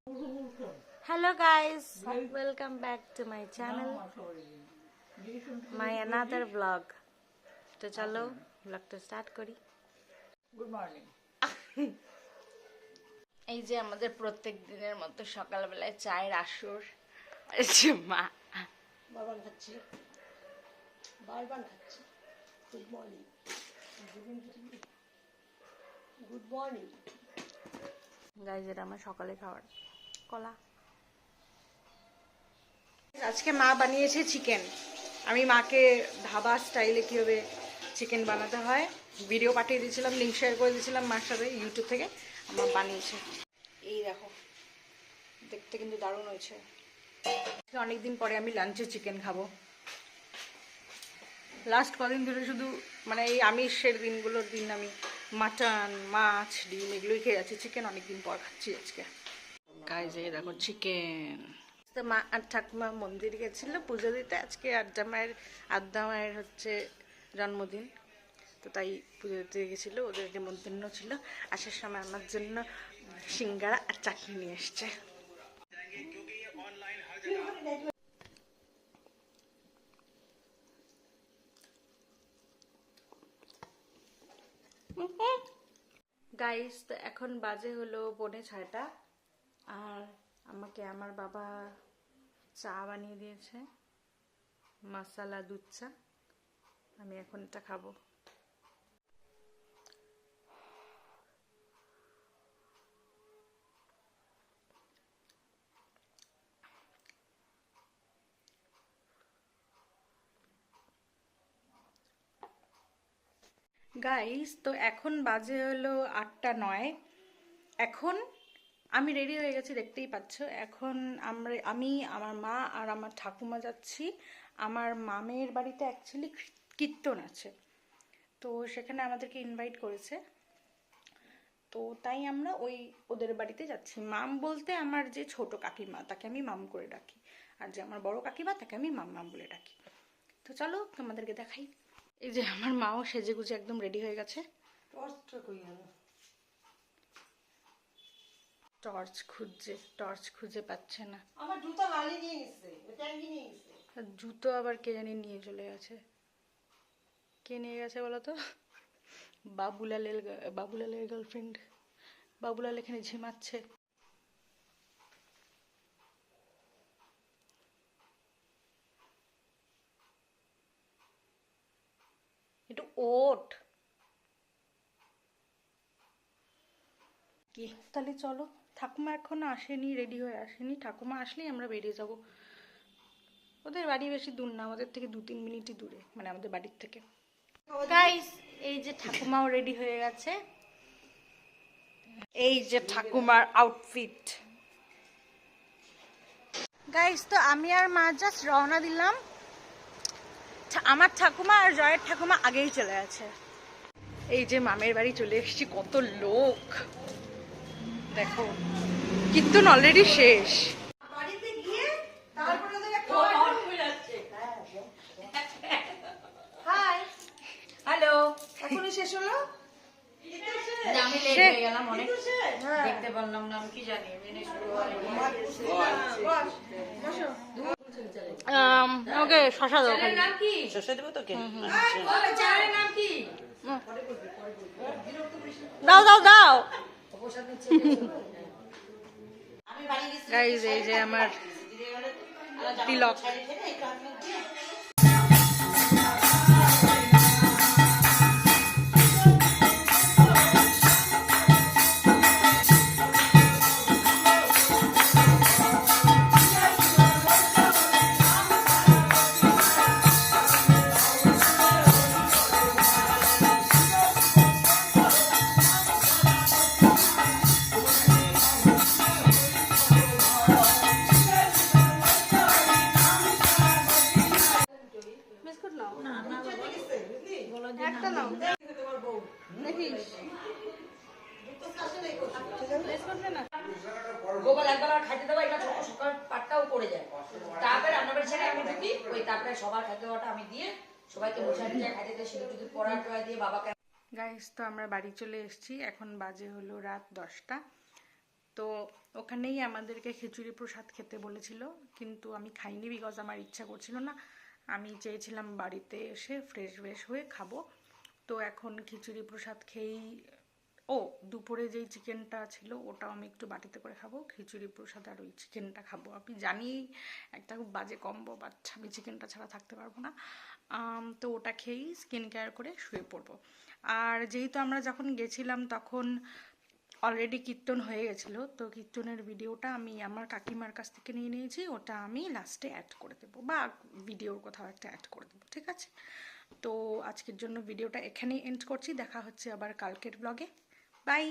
Hello guys, welcome back to my channel, my another vlog. তো চলো vlogটা start করি। Good morning. এই যে আমাদের প্রত্যেক দিনের মতো সকালবেলায় চায়ের আসর। এই যে মা বারবার খাচ্ছি। Good morning. Good morning guys, এটা আমার সকালে খাওয়ার কলা। আজকে মা বানিয়েছে চিকেন। আমি মাকে ধাবা স্টাইলে কীভাবে চিকেন বানাতে হয় ভিডিও পাঠিয়ে দিয়েছিলাম, লিঙ্ক শেয়ার করে দিয়েছিলাম মার সাথে ইউটিউব থেকে। আমার বানিয়েছে, এই দেখো, দেখতে কিন্তু দারুণ হয়েছে। অনেকদিন পরে আমি লাঞ্চে চিকেন খাবো। লাস্ট কদিন ধরে শুধু মানে এই আমিষের দিনগুলোর দিন আমি মাটন, মাছ, ডিম এগুলোই খেয়ে যাচ্ছি। চিকেন অনেকদিন পর খাচ্ছি আজকে। গাইজ, এই দেখো চিকেন। তো মা আর ঠাকুমা মন্দির গেছিল পুজো দিতে। আজকে আদ্যা মায়ের হচ্ছে জন্মদিন, তো তাই পুজো দিতে গেছিলো। ওদের নিমন্ত্রণ ছিল। আসার সময় আমার জন্য সিঙ্গারা আর চাটনি নিয়ে এসছে। গাইস, তো এখন বাজে হলো 5:45 আর আমাকে আমার বাবা চা বানিয়ে দিয়েছে, মশলা দুধ চা। আমি এখন এটা খাবো। গাইস, তো এখন বাজে হলো 8:09। এখন আমি রেডি হয়ে গেছি, দেখতেই পাচ্ছ। এখন আমি, আমার মা আর আমার ঠাকুমা যাচ্ছি আমার মামের বাড়িতে। অ্যাকচুয়ালি কীর্তন আছে, তো সেখানে আমাদেরকে ইনভাইট করেছে, তো তাই আমরা ওদের বাড়িতে যাচ্ছি। মাম বলতে আমার যে ছোট কাকিমা, তাকে আমি মাম করে ডাকি, আর যে আমার বড় কাকিমা তাকে আমি মাম মাম বলে ডাকি। তো চলো তোমাদেরকে দেখাই। এই যে আমার মাও সেজে গুজে একদম রেডি হয়ে গেছে। টর্চ খুঁজে পাচ্ছে না। আমার জুতো হালি নিয়ে গেছে, ট্যাঙ্কি নিয়ে গেছে। জুতো আবার কে জানি নিয়ে চলে গেছে। কে নিয়ে গেছে বলো তো? বাবুলালের গার্লফ্রেন্ড। বাবুলাল এখানে ঝিমাচ্ছে। একটু ওঠ কি। তাহলে চলো, ঠাকুমা এখনো আসেনি, রেডি হয়ে আসেনি। ঠাকুমা আসলেই আমরা বেরিয়ে যাব। ওদের বাড়ি বেশি দূর না, আমাদের থেকে 2-3 মিনিটই দূরে, মানে আমাদের বাড়ির থেকে। গাইস, এই যে ঠাকুমাও রেডি হয়ে গেছে। এই যে ঠাকুমার আউটফিট। গাইস, তো আমি আর মা জাস্ট রওনা দিলাম। আমার ঠাকুমা আর জয়ের ঠাকুমা আগেই চলে গেছে। এই যে মামের বাড়ি চলে এসেছি। কত লোক দেখো, কীর্তন অলরেডি শেষ। বাড়িতে গিয়ে তারপরে হাই হ্যালো, এখনই শেষ হলো। আমি লেট হয়ে গেলাম অনেক, দেখতে পারলাম না। আমি কি জানি ওকে শশা দাও। শসা দেবো তোকে? দাও দাও দাও। গাইজ, এই যে আমার তিলক। একটা নাও, দেখিস। গোপাল একবার খাইতে দেবো, এটা ছোট সকাল পাটটাও পড়ে যায়। তারপরে রান্নাবাড়ি ছেড়ে আমি ঢুকি, ওই তারপরে সবার খাইতে দেওয়াটা আমি দিয়ে সবাইকে বসে খাইতে দিয়ে সিঁদুর টিঁদুর পড়া টড়া দিয়ে বাবাকে। গাইস, তো আমরা বাড়ি চলে এসেছি। এখন বাজে হলো রাত 10টা। তো ওখানেই আমাদেরকে খিচুড়ি প্রসাদ খেতে বলেছিল, কিন্তু আমি খাইনি বিকজ আমার ইচ্ছা করছিল না। আমি চেয়েছিলাম বাড়িতে এসে ফ্রেশ হয়ে খাবো। তো এখন খিচুড়ি প্রসাদ খেয়েই, ও দুপুরে যেই চিকেনটা ছিল ওটাও আমি একটু বাটিতে করে খাবো, খিচুড়ি প্রসাদ আর ওই চিকেনটা খাবো। আমি জানি একটা খুব বাজে কম্বো, বাট আমি চিকেনটা ছাড়া থাকতে পারবো না। তো ওটা খেয়েই স্কিন কেয়ার করে শুয়ে পড়বো। আর যেহেতু আমরা যখন গেছিলাম তখন অলরেডি কীর্তন হয়ে গেছিলো, তো কীর্তনের ভিডিওটা আমি আমার কাকিমার কাছ থেকে নিয়ে নিয়েছি, ওটা আমি লাস্টে অ্যাড করে দেবো বা ভিডিওর কোথাও একটা অ্যাড করে দেবো, ঠিক আছে? তো আজকের জন্য ভিডিওটা এখানেই এন্ড করছি, দেখা হচ্ছে আবার কালকের ব্লগে। বাই।